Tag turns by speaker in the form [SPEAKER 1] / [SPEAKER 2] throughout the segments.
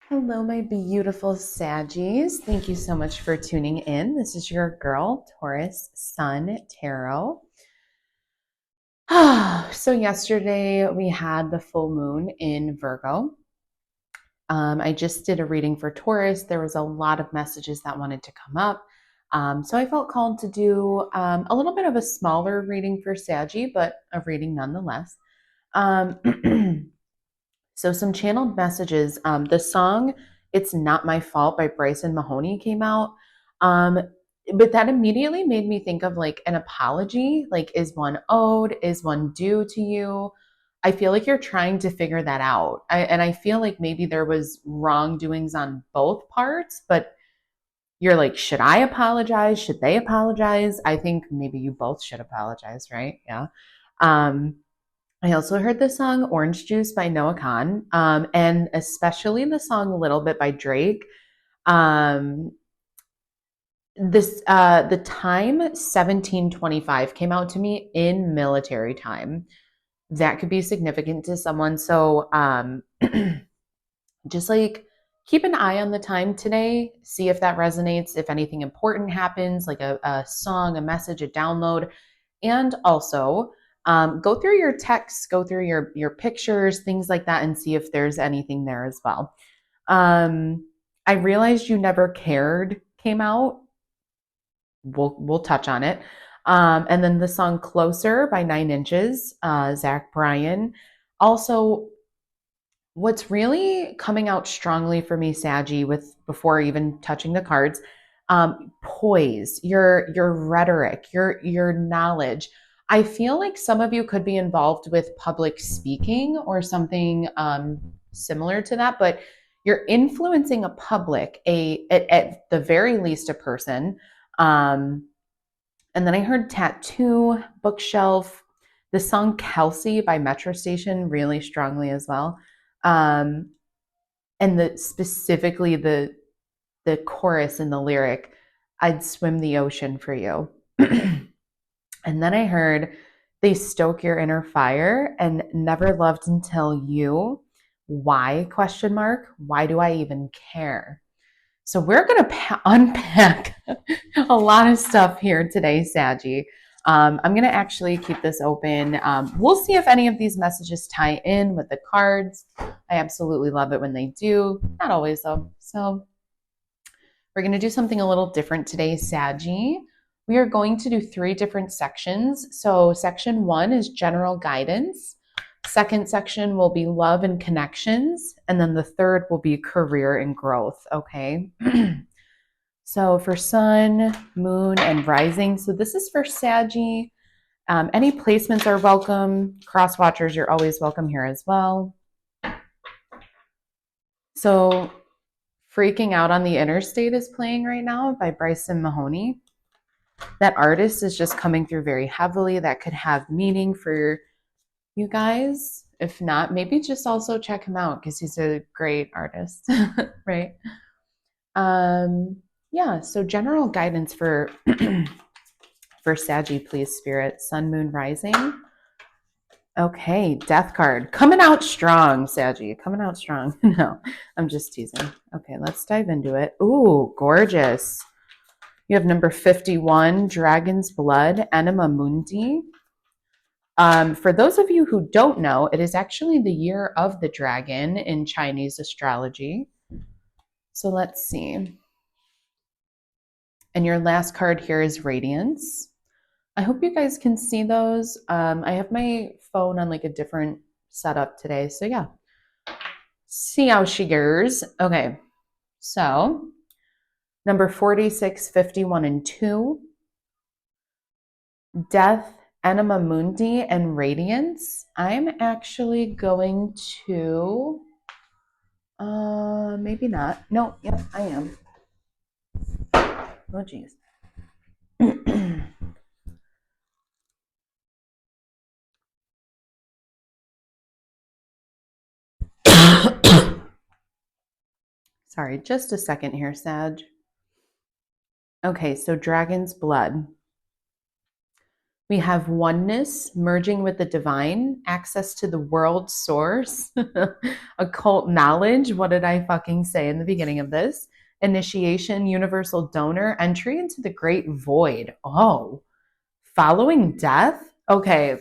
[SPEAKER 1] Hello, my beautiful Saggies. Thank you so much for tuning in. This is your girl, Taurus Sun Tarot. So, yesterday we had the full moon in Virgo. I just did a reading for Taurus. There was a lot of messages that wanted to come up. So, I felt called to do a little bit of a smaller reading for Saggy, but a reading nonetheless. Um, So some channeled messages. The song "It's Not My Fault" by Bryson Mahoney came out, um, but that immediately made me think of like an apology. Like, is one owed? Is one due to you? I feel like you're trying to figure that out, and I feel like maybe there was wrongdoings on both parts, but you're like, should I apologize? Should they apologize? I think maybe you both should apologize, right? Yeah. Um, I also heard the song Orange Juice by Noah Khan, and especially the song Little Bit by Drake. Um, the time 1725 came out to me in military time. That could be significant to someone. So just like keep an eye on the time today, see if that resonates, if anything important happens, like a song, a message, a download. And also, go through your texts, go through your pictures, things like that, and see if there's anything there as well. Um, I realized you never cared came out. We'll touch on it. And then the song "Closer" by 9 Inches, Zach Bryan. Also, what's really coming out strongly for me, Saggy, with before even touching the cards, poise, your rhetoric, your knowledge. I feel like some of you could be involved with public speaking or something similar to that, but you're influencing a public, at the very least a person. Um, and then I heard tattoo, bookshelf, the song Kelsey by Metro Station really strongly as well. Um, and specifically the chorus and the lyric, I'd swim the ocean for you. And then I heard they stoke your inner fire and never loved until you. Why? Question mark. Why do I even care? So we're going to unpack a lot of stuff here today, Saggy. I'm going to actually keep this open. We'll see if any of these messages tie in with the cards. I absolutely love it when they do. Not always, though. So we're going to do something a little different today, Saggy. We are going to do 3 different sections. So section 1 is general guidance. Second section will be love and connections. And then the third will be career and growth. Okay. So for sun, moon, and rising. So this is for Saggy. Any placements are welcome. Cross watchers, you're always welcome here as well. So Freaking Out on the Interstate is playing right now by Bryson Mahoney. That artist is just coming through very heavily. That could have meaning for you guys. If not, maybe just also check him out because he's a great artist, right? Um, yeah, so general guidance for for Saggy, please, Spirit. Sun, Moon, Rising. Okay, Death card. Coming out strong, Saggy. Coming out strong. No, I'm just teasing. Okay, let's dive into it. Ooh, gorgeous. You have number 51, Dragon's Blood, Enema Mundi. For those of you who don't know, it is actually the year of the dragon in Chinese astrology. So let's see. And your last card here is Radiance. I hope you guys can see those. I have my phone on like a different setup today. So yeah, see how she goes. Okay, so number 46, 51, and 2, Death, Enema Mundi, and Radiance. I'm actually going to, maybe not. No, yep, I am. Oh, geez. Sorry, just a second here, Sag. Okay, so Dragon's Blood. We have oneness, merging with the divine, access to the world source, occult knowledge. What did I fucking say in the beginning of this? Initiation, universal donor, entry into the great void. Oh, following death? Okay.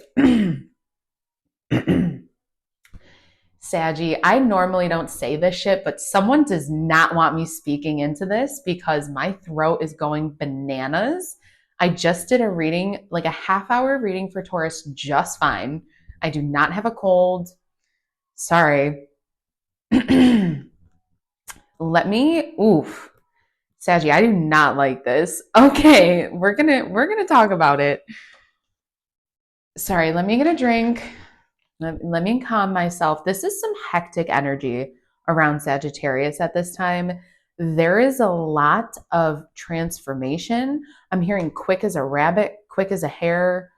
[SPEAKER 1] Saggy, I normally don't say this shit, but someone does not want me speaking into this because my throat is going bananas. I just did a reading, like a half-hour reading for Taurus, just fine. I do not have a cold. Sorry. Oof. Saggy, I do not like this. Okay, we're gonna talk about it. Sorry, let me get a drink. Let me calm myself. This is some hectic energy around Sagittarius at this time. There is a lot of transformation. I'm hearing quick as a rabbit, quick as a hare.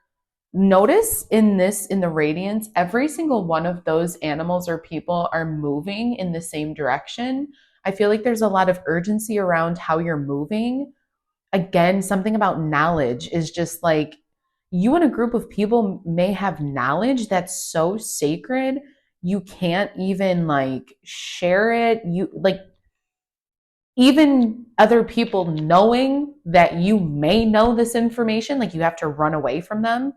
[SPEAKER 1] Notice in the radiance, every single one of those animals or people are moving in the same direction. I feel like there's a lot of urgency around how you're moving. Again, something about knowledge is just like you and a group of people may have knowledge that's so sacred you can't even like share it. You like even other people knowing that you may know this information, like you have to run away from them.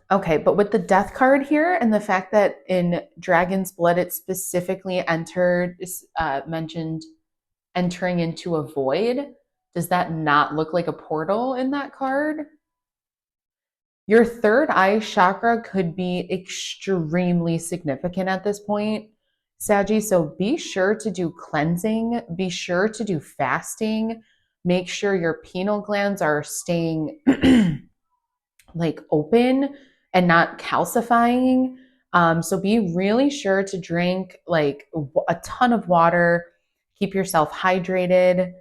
[SPEAKER 1] Okay, but with the death card here and the fact that in Dragon's Blood it specifically mentioned entering into a void, does that not look like a portal in that card? Your third eye chakra could be extremely significant at this point, Saggy. So be sure to do cleansing, be sure to do fasting, make sure your pineal glands are staying like open and not calcifying. So be really sure to drink like a ton of water, keep yourself hydrated.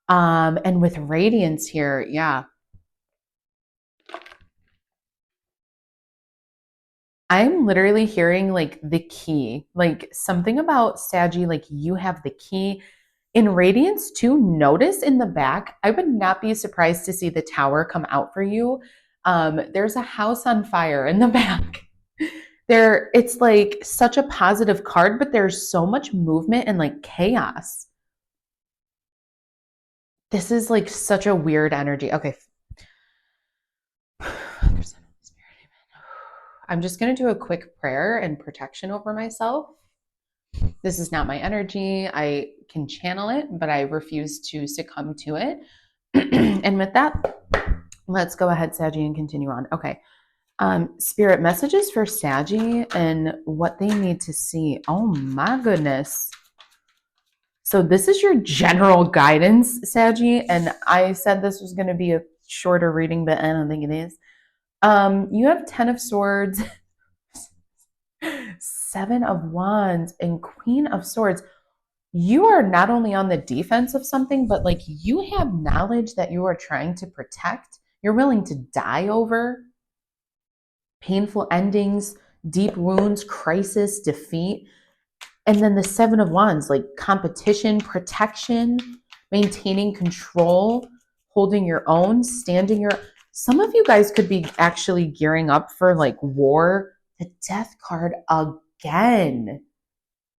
[SPEAKER 1] And with radiance here, yeah, I'm literally hearing like the key, like something about Saggy, like you have the key. In Radiance too, notice in the back, I would not be surprised to see the tower come out for you. There's a house on fire in the back. It's like such a positive card, but there's so much movement and like chaos. This is like such a weird energy. Okay. I'm just going to do a quick prayer and protection over myself. This is not my energy. I can channel it, but I refuse to succumb to it. And with that, let's go ahead, Saggy, and continue on. Okay. Spirit messages for Saggy and what they need to see. Oh my goodness. So this is your general guidance, Saggy, and I said this was going to be a shorter reading, but I don't think it is. You have 10 of Swords, 7 of Wands, and Queen of Swords. You are not only on the defense of something, but like you have knowledge that you are trying to protect. You're willing to die over painful endings, deep wounds, crisis, defeat. And then the 7 of Wands, like competition, protection, maintaining control, holding your own, standing your. Some of you guys could be actually gearing up for like war. The Death card again.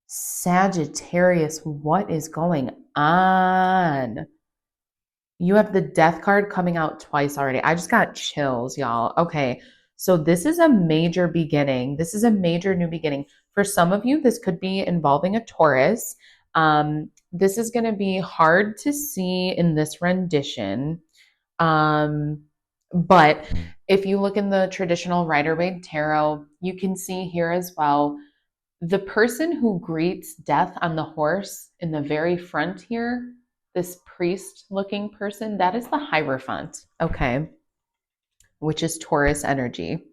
[SPEAKER 1] Sagittarius, what is going on? You have the Death card coming out twice already. I just got chills, y'all. Okay. So this is a major beginning. This is a major new beginning. For some of you, this could be involving a Taurus. This is going to be hard to see in this rendition. But if you look in the traditional Rider-Waite Tarot, you can see here as well, the person who greets death on the horse in the very front here, this priest looking person, that is the Hierophant, okay, which is Taurus energy.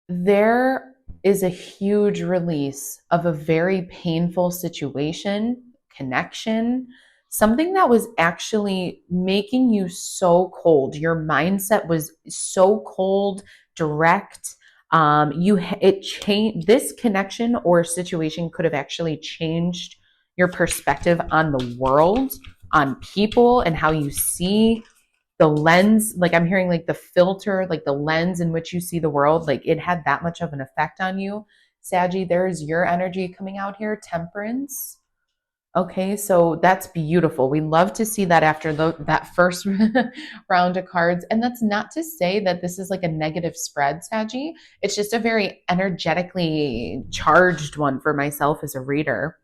[SPEAKER 1] There is a huge release of a very painful situation, connection, something that was actually making you so cold. Your mindset was so cold, direct. It changed. This connection or situation could have actually changed your perspective on the world, on people and how you see the lens. Like I'm hearing like the filter, like the lens in which you see the world, like it had that much of an effect on you. Saggy, there's your energy coming out here, temperance. Okay, so that's beautiful. We love to see that after that first round of cards. And that's not to say that this is like a negative spread, Saggy. It's just a very energetically charged one for myself as a reader.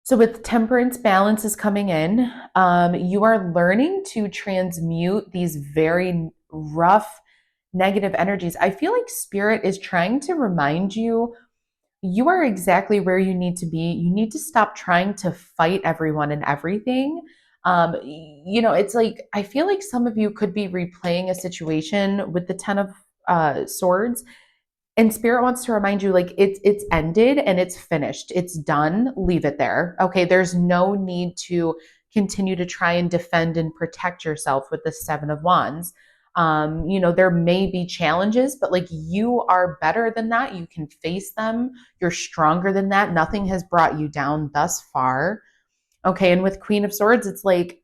[SPEAKER 1] So with temperance, balance is coming in. You are learning to transmute these very rough negative energies. I feel like spirit is trying to remind you you are exactly where you need to be. You need to stop trying to fight everyone and everything. It's like I feel like some of you could be replaying a situation with the Ten of Swords, and spirit wants to remind you like it's ended and it's finished. It's done. Leave it there. Okay, there's no need to continue to try and defend and protect yourself with the Seven of Wands. There may be challenges, but like you are better than that. You can face them. You're stronger than that. Nothing has brought you down thus far. Okay, and with Queen of Swords, it's like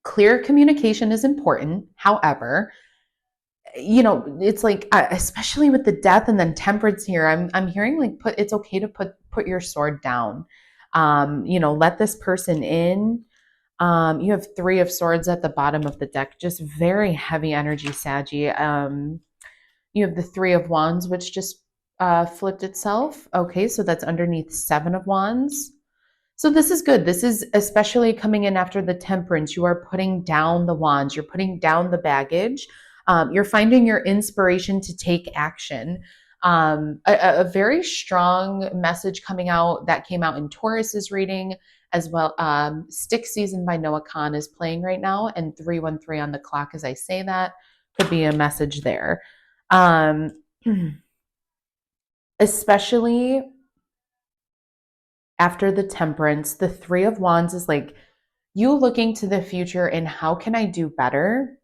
[SPEAKER 1] clear communication is important. However, it's like especially with the death and then temperance here, I'm hearing like it's okay to put your sword down. Let this person in. You have Three of Swords at the bottom of the deck, just very heavy energy, Saggy. You have the Three of Wands, which just flipped itself. Okay, so that's underneath Seven of Wands. So this is good. This is especially coming in after the temperance. You are putting down the wands. You're putting down the baggage. You're finding your inspiration to take action. A very strong message coming out that came out in Taurus's reading as well. Stick Season by Noah Khan is playing right now, and 313 on the clock as I say that could be a message there. Especially after the temperance, the Three of Wands is like you looking to the future and how can I do better?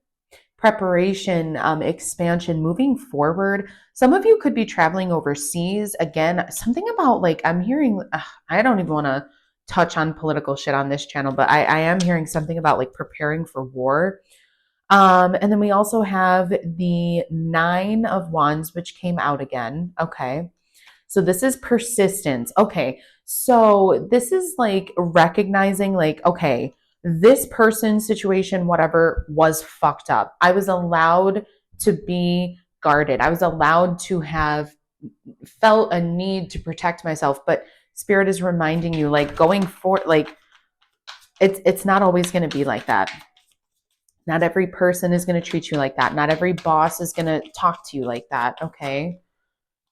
[SPEAKER 1] Preparation, expansion, moving forward. Some of you could be traveling overseas. Again, something about like I'm hearing, I don't even want to touch on political shit on this channel, but I am hearing something about like preparing for war. And then we also have the Nine of Wands, which came out again. Okay. So this is persistence. Okay. So this is like recognizing, like, okay, this person's situation, whatever, was fucked up. I was allowed to be guarded. I was allowed to have felt a need to protect myself. But spirit is reminding you, like, going forward, like, it's not always going to be like that. Not every person is going to treat you like that. Not every boss is going to talk to you like that. Okay.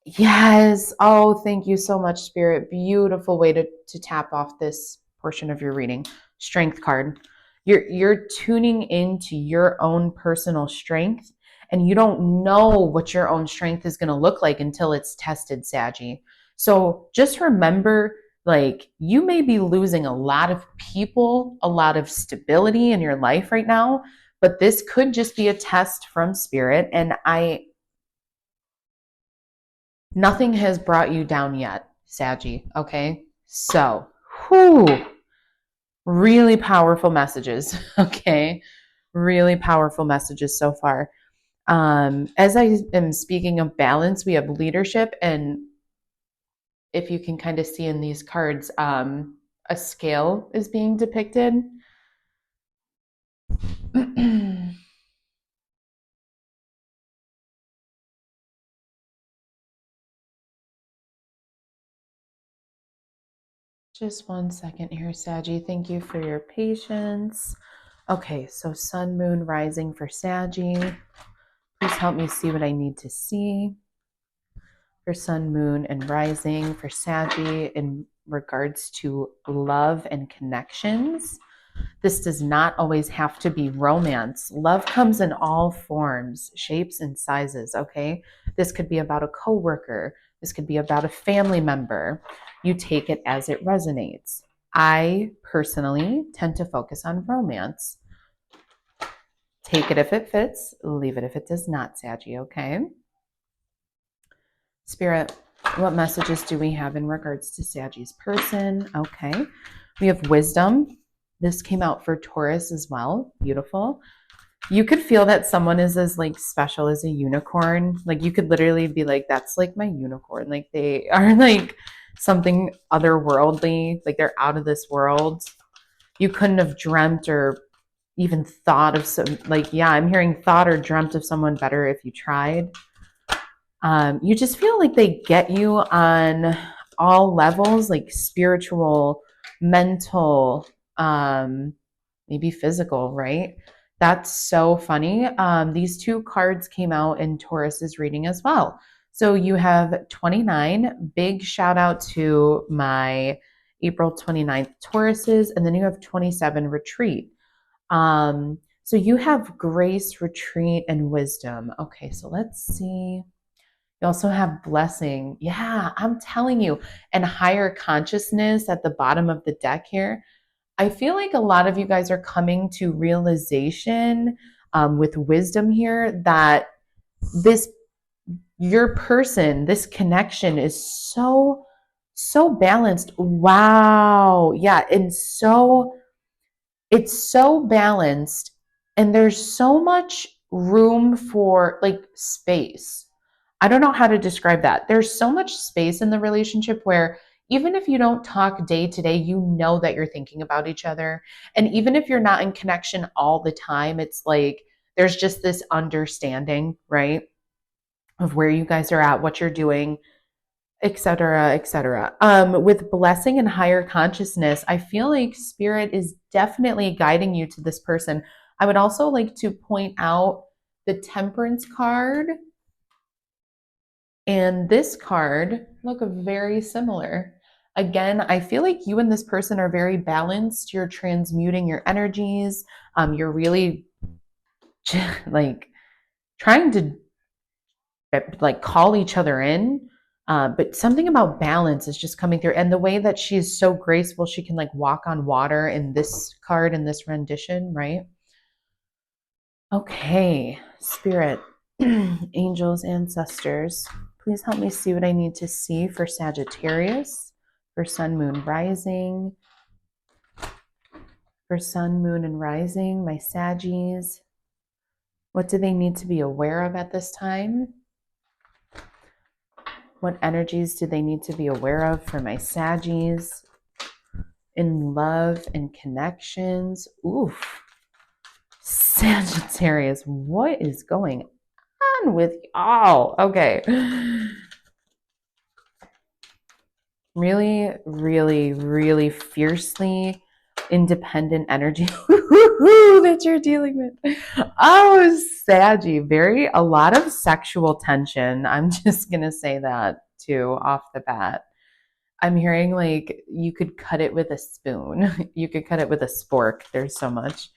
[SPEAKER 1] Yes. Oh, thank you so much, Spirit. Beautiful way to tap off this portion of your reading. Strength card. You're tuning into your own personal strength, and you don't know what your own strength is going to look like until it's tested, Saggy. So just remember, like, you may be losing a lot of people, a lot of stability in your life right now, but this could just be a test from Spirit. And nothing has brought you down yet, Saggy. Okay. So, really powerful messages. Okay. Really powerful messages so far. As I am speaking of balance, we have leadership. And if you can kind of see in these cards, a scale is being depicted. Just 1 second here, Saggy. Thank you for your patience. Okay, so sun, moon, rising for Saggy. Please help me see what I need to see for sun, moon, and rising for Saggy in regards to love and connections. This does not always have to be romance. Love comes in all forms, shapes, and sizes, okay? This could be about a coworker. This could be about a family member. You take it as it resonates. I personally tend to focus on romance. Take it if it fits, leave it if it does not, Saggy, okay? Spirit, what messages do we have in regards to Saggy's person? Okay. We have wisdom. This came out for Taurus as well. Beautiful. You could feel that someone is as like special as a unicorn. Like you could literally be like, that's like my unicorn. Like they are like something otherworldly. Like they're out of this world. You couldn't have dreamt or even thought of some, like, yeah, I'm hearing thought or dreamt of someone better if you tried. You just feel like they get you on all levels, like spiritual, mental, maybe physical, right? That's so funny. These two cards came out in Taurus's reading as well. So you have 29. Big shout out to my April 29th Tauruses. And then you have 27 retreat. So you have grace, retreat, and wisdom. Okay, so let's see. You also have blessing. Yeah, I'm telling you. And higher consciousness at the bottom of the deck here. I feel like a lot of you guys are coming to realization with wisdom here that this, your person, this connection is so balanced. Wow. Yeah. And so it's so balanced and there's so much room for like space. I don't know how to describe that. There's so much space in the relationship where even if you don't talk day to day, you know that you're thinking about each other. And even if you're not in connection all the time, it's like there's just this understanding, right? Of where you guys are at, what you're doing, etc., etc. With blessing and higher consciousness, I feel like spirit is definitely guiding you to this person. I would also like to point out the temperance card and this card look very similar. Again, I feel like you and this person are very balanced. You're transmuting your energies. You're really like trying to like call each other in. But something about balance is just coming through. And the way that she is so graceful, she can like walk on water in this card, in this rendition, right? Okay, spirit, angels, ancestors, please help me see what I need to see for Sagittarius, for sun, moon, rising, for sun, moon, and rising, my Saggies. What do they need to be aware of at this time? What energies do they need to be aware of for my Saggies? In love and connections. Oof. Sagittarius, what is going on with y'all? Okay. Really, really, really fiercely independent energy that you're dealing with. Oh, Saggy, a lot of sexual tension. I'm just gonna say that too off the bat. I'm hearing like you could cut it with a spoon. You could cut it with a spork. There's so much.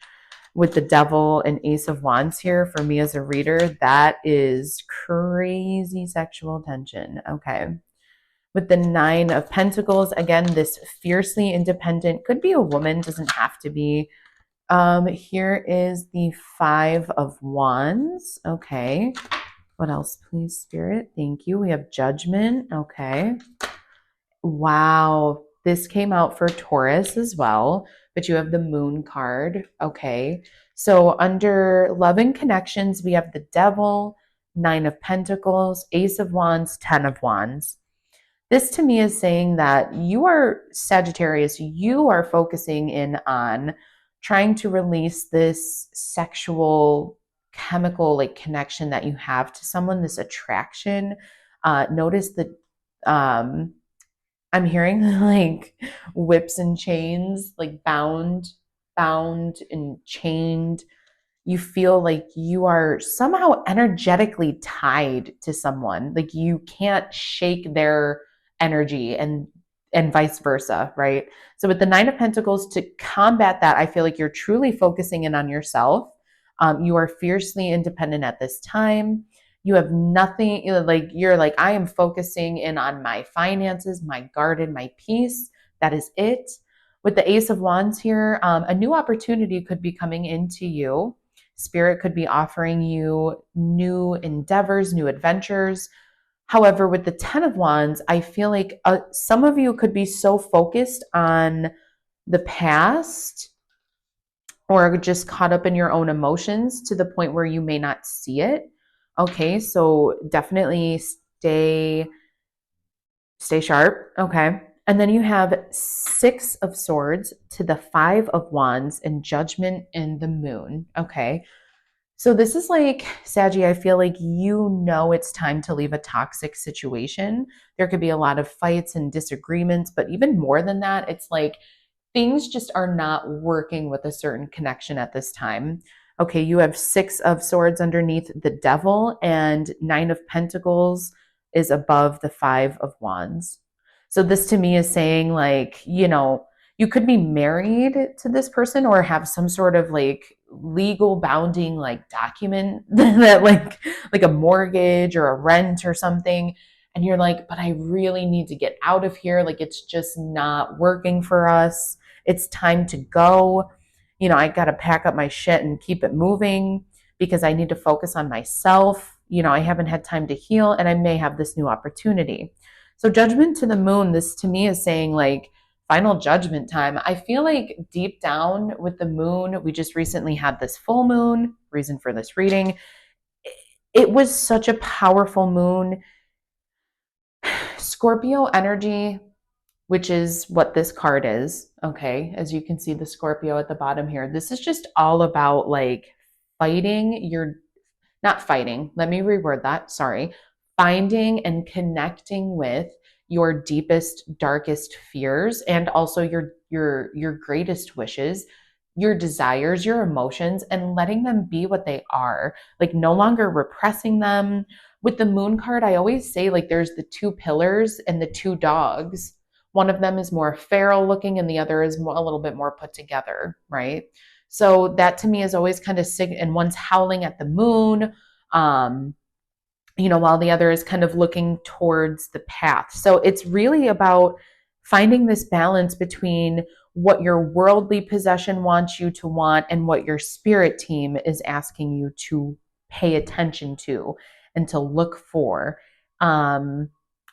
[SPEAKER 1] With the devil and ace of wands here for me as a reader, that is crazy sexual tension. Okay. With the nine of pentacles, again, this fiercely independent, could be a woman, doesn't have to be. Here is the five of wands. Okay. What else, please, spirit? Thank you. We have judgment. Okay. Wow. This came out for Taurus as well, but you have the moon card. Okay. So under love and connections, we have the devil, nine of pentacles, ace of wands, 10 of wands. This to me is saying that you are Sagittarius, you are focusing in on trying to release this sexual chemical like connection that you have to someone, this attraction. Notice that I'm hearing like whips and chains, like bound and chained. You feel like you are somehow energetically tied to someone. Like you can't shake their energy and vice versa, right? So with the nine of pentacles, to combat that, I feel like you're truly focusing in on yourself. You are fiercely independent at this time. You have nothing, like you're like, I am focusing in on my finances, my garden, my peace. That is it. With the ace of wands here, a new opportunity could be coming into you. Spirit could be offering you new endeavors, new adventures. However, with the 10 of wands, I feel like some of you could be so focused on the past, or just caught up in your own emotions to the point where you may not see it. Okay, so definitely stay sharp. Okay. And then you have Six of Swords to the Five of Wands and Judgment and the Moon. Okay. So this is like, Saggy, I feel like it's time to leave a toxic situation. There could be a lot of fights and disagreements, but even more than that, it's like things just are not working with a certain connection at this time. Okay, you have Six of Swords underneath the Devil, and Nine of Pentacles is above the Five of Wands. So this to me is saying, like, you could be married to this person or have some sort of like legal bounding like document that like a mortgage or a rent or something, and you're like, but I really need to get out of here, like it's just not working for us, it's time to go. I got to pack up my shit and keep it moving because I need to focus on myself. I haven't had time to heal and I may have this new opportunity. So, Judgment to the Moon, this to me is saying like final judgment time. I feel like deep down with the moon, we just recently had this full moon, reason for this reading. It was such a powerful moon. Scorpio energy, which is what this card is. Okay. As you can see, the Scorpio at the bottom here. This is just all about like fighting your, not fighting, let me reword that. Sorry. Finding and connecting with your deepest, darkest fears and also your greatest wishes, your desires, your emotions, and letting them be what they are. Like no longer repressing them. With the moon card, I always say like there's the two pillars and the two dogs. One of them is more feral looking and the other is a little bit more put together, right? So that to me is always kind of and one's howling at the moon, um, while the other is kind of looking towards the path. So it's really about finding this balance between what your worldly possession wants you to want and what your spirit team is asking you to pay attention to and to look for. Um,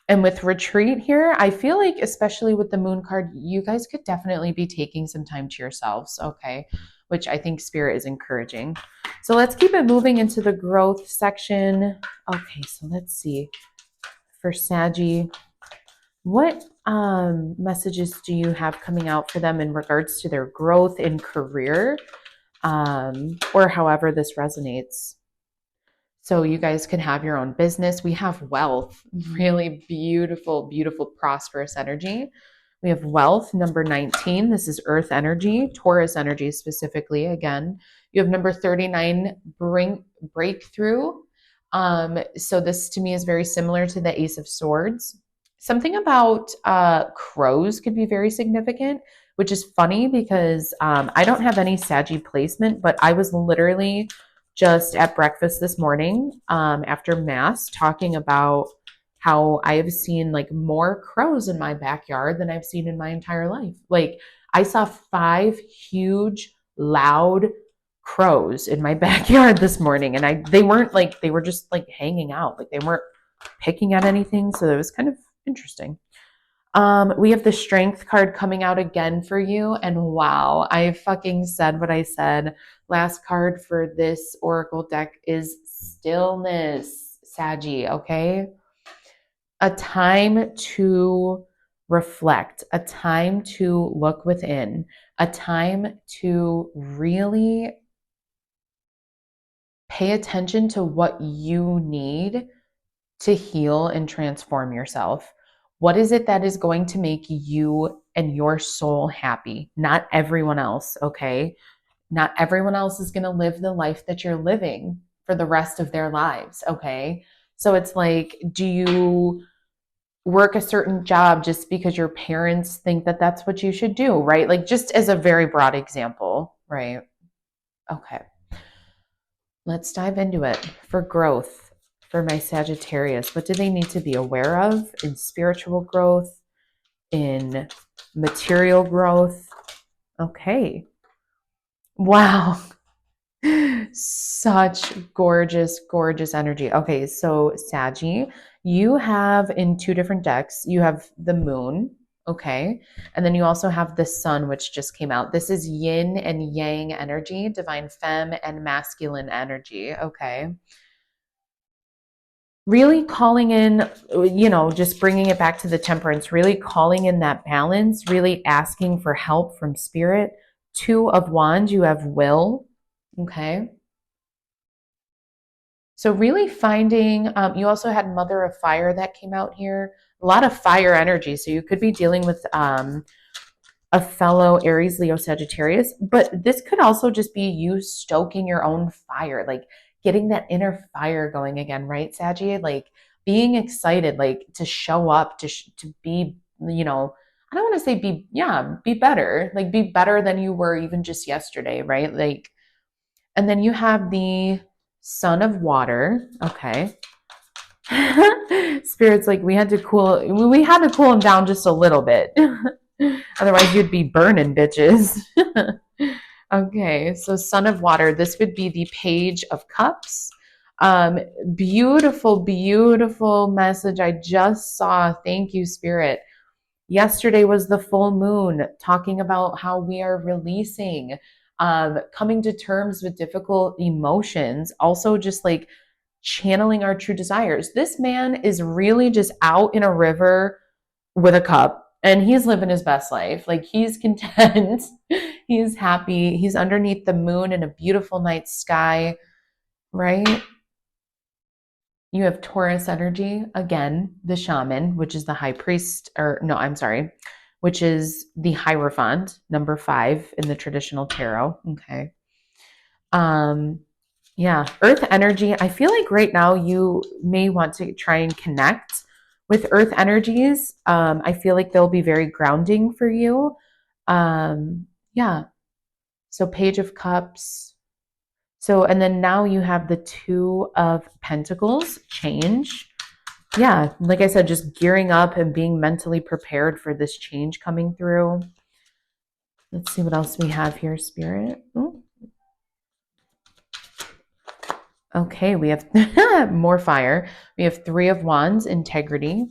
[SPEAKER 1] and with retreat here, I feel like, especially with the moon card, you guys could definitely be taking some time to yourselves, okay? Which I think spirit is encouraging. So let's keep it moving into the growth section. Okay, so let's see. For Saggy, what messages do you have coming out for them in regards to their growth in career, or however this resonates? So you guys can have your own business. We have wealth, really beautiful, beautiful, prosperous energy. We have wealth, number 19. This is earth energy, Taurus energy specifically. Again, you have number 39, breakthrough. So this to me is very similar to the Ace of Swords. Something about crows could be very significant, which is funny because I don't have any Saggy placement, but I was literally just at breakfast this morning after mass talking about how I have seen like more crows in my backyard than I've seen in my entire life. Like I saw 5 huge, loud crows in my backyard this morning, and they weren't like, they were just like hanging out, like they weren't picking at anything. So it was kind of interesting. We have the strength card coming out again for you. And wow, I fucking said what I said. Last card for this Oracle deck is stillness, Saggy, okay? A time to reflect, a time to look within, a time to really pay attention to what you need to heal and transform yourself. What is it that is going to make you and your soul happy? Not everyone else, okay? Not everyone else is going to live the life that you're living for the rest of their lives, okay? So it's like, do you work a certain job just because your parents think that that's what you should do, right? Like, just as a very broad example, right? Okay. Let's dive into it. For growth, for my Sagittarius, what do they need to be aware of in spiritual growth, in material growth? Okay. Wow. Such gorgeous, gorgeous energy. Okay, so Saggy, you have in 2 different decks, you have the moon. Okay. And then you also have the sun, which just came out. This is yin and yang energy, divine femme and masculine energy. Okay. Really calling in, just bringing it back to the temperance, really calling in that balance, really asking for help from spirit. Two of wands, you have will. Okay. So really finding, you also had mother of fire that came out here, a lot of fire energy. So you could be dealing with a fellow Aries, Leo, Sagittarius, but this could also just be you stoking your own fire, like getting that inner fire going again, right, Saggy? Like being excited, like to show up, to be, I don't want to say be better, like be better than you were even just yesterday, right? Like, and then you have the Son of Water, okay. Spirit's like we had to cool him down just a little bit. Otherwise you'd be burning, bitches. Okay, so Son of Water, this would be the Page of Cups. Beautiful, beautiful message I just saw. Thank you, Spirit. Yesterday was the full moon, talking about how we are releasing, coming to terms with difficult emotions, also just like channeling our true desires. This man is really just out in a river with a cup and he's living his best life. Like he's content, he's happy, he's underneath the moon in a beautiful night sky, right? You have Taurus energy, again, the shaman, which is the high priest, or no, I'm sorry, which is the Hierophant, number 5 in the traditional tarot. Okay. Um, yeah, earth energy. I feel like right now you may want to try and connect with earth energies. I feel like they'll be very grounding for you. Yeah. So Page of Cups. So, and then now you have the Two of Pentacles, change. Yeah, like I said, just gearing up and being mentally prepared for this change coming through. Let's see what else we have here, Spirit. Ooh. Okay, we have more fire. We have Three of Wands, integrity.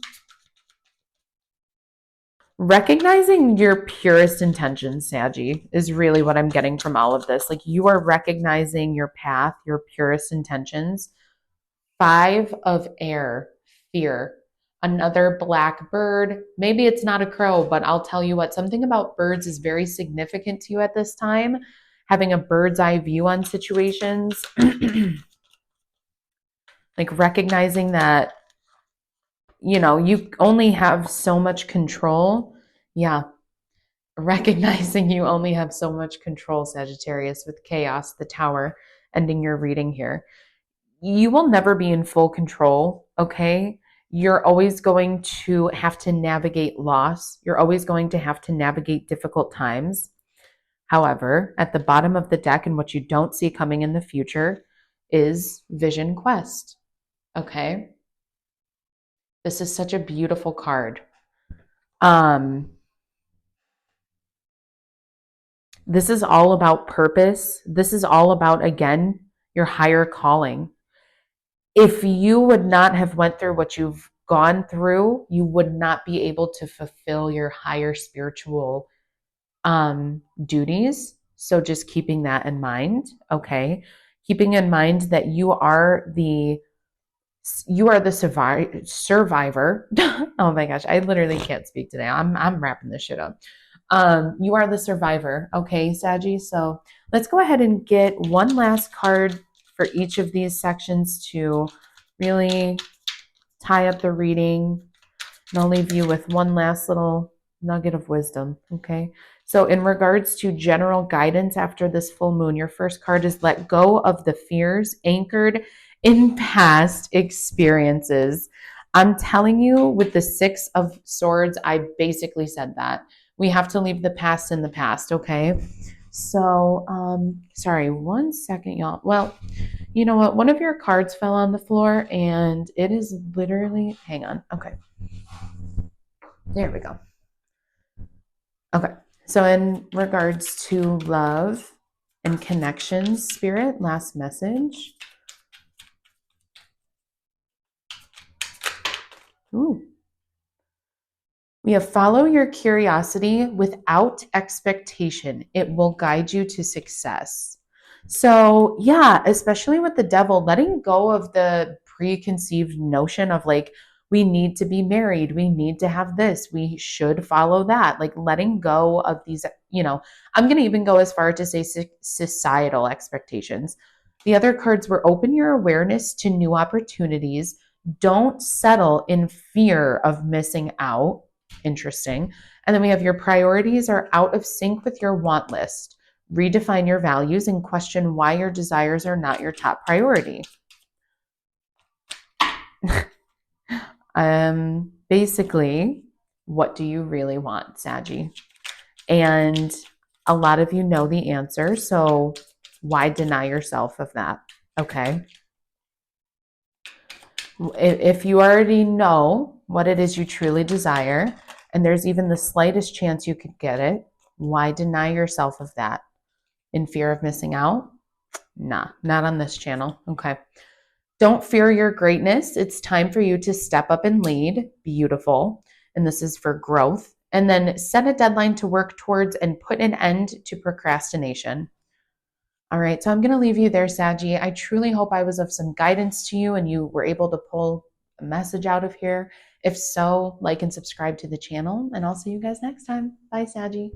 [SPEAKER 1] Recognizing your purest intentions, Saggy, is really what I'm getting from all of this. Like you are recognizing your path, your purest intentions. 5 of air, fear. Another black bird. Maybe it's not a crow, but I'll tell you what, something about birds is very significant to you at this time. Having a bird's eye view on situations, like recognizing that, you only have so much control. Yeah, recognizing you only have so much control, Sagittarius, with chaos, the tower, ending your reading here. You will never be in full control, okay? You're always going to have to navigate loss. You're always going to have to navigate difficult times. However, at the bottom of the deck and what you don't see coming in the future is Vision Quest, okay? This is such a beautiful card. This is all about purpose. This is all about, again, your higher calling. If you would not have went through what you've gone through, you would not be able to fulfill your higher spiritual duties. So just keeping that in mind, okay? Keeping in mind that you are the survivor. Oh my gosh, I literally can't speak today. I'm wrapping this shit up. You are the survivor, okay, Saggy? So let's go ahead and get one last card for each of these sections to really tie up the reading. And I'll leave you with one last little nugget of wisdom, okay? So in regards to general guidance after this full moon, your first card is let go of the fears anchored in past experiences. I'm telling you, with the 6 of Swords, I basically said that. We have to leave the past in the past, okay? So, sorry, one second, y'all. Well, you know what? One of your cards fell on the floor and it is literally, hang on. Okay. There we go. Okay. So, in regards to love and connections, Spirit, last message. Ooh. We have follow your curiosity without expectation. It will guide you to success. So, yeah, especially with the devil, letting go of the preconceived notion of like, we need to be married, we need to have this, we should follow that. Like, letting go of these, I'm going to even go as far to say societal expectations. The other cards were open your awareness to new opportunities. Don't settle in fear of missing out. Interesting. And then we have your priorities are out of sync with your want list. Redefine your values and question why your desires are not your top priority. Basically, what do you really want, Saggy? And a lot of you know the answer, so why deny yourself of that? Okay. If you already know what it is you truly desire, and there's even the slightest chance you could get it, why deny yourself of that? In fear of missing out? Nah, not on this channel. Okay. Don't fear your greatness. It's time for you to step up and lead. Beautiful. And this is for growth. And then set a deadline to work towards and put an end to procrastination. All right, so I'm going to leave you there, Saggy. I truly hope I was of some guidance to you and you were able to pull a message out of here. If so, like and subscribe to the channel, and I'll see you guys next time. Bye, Saggy.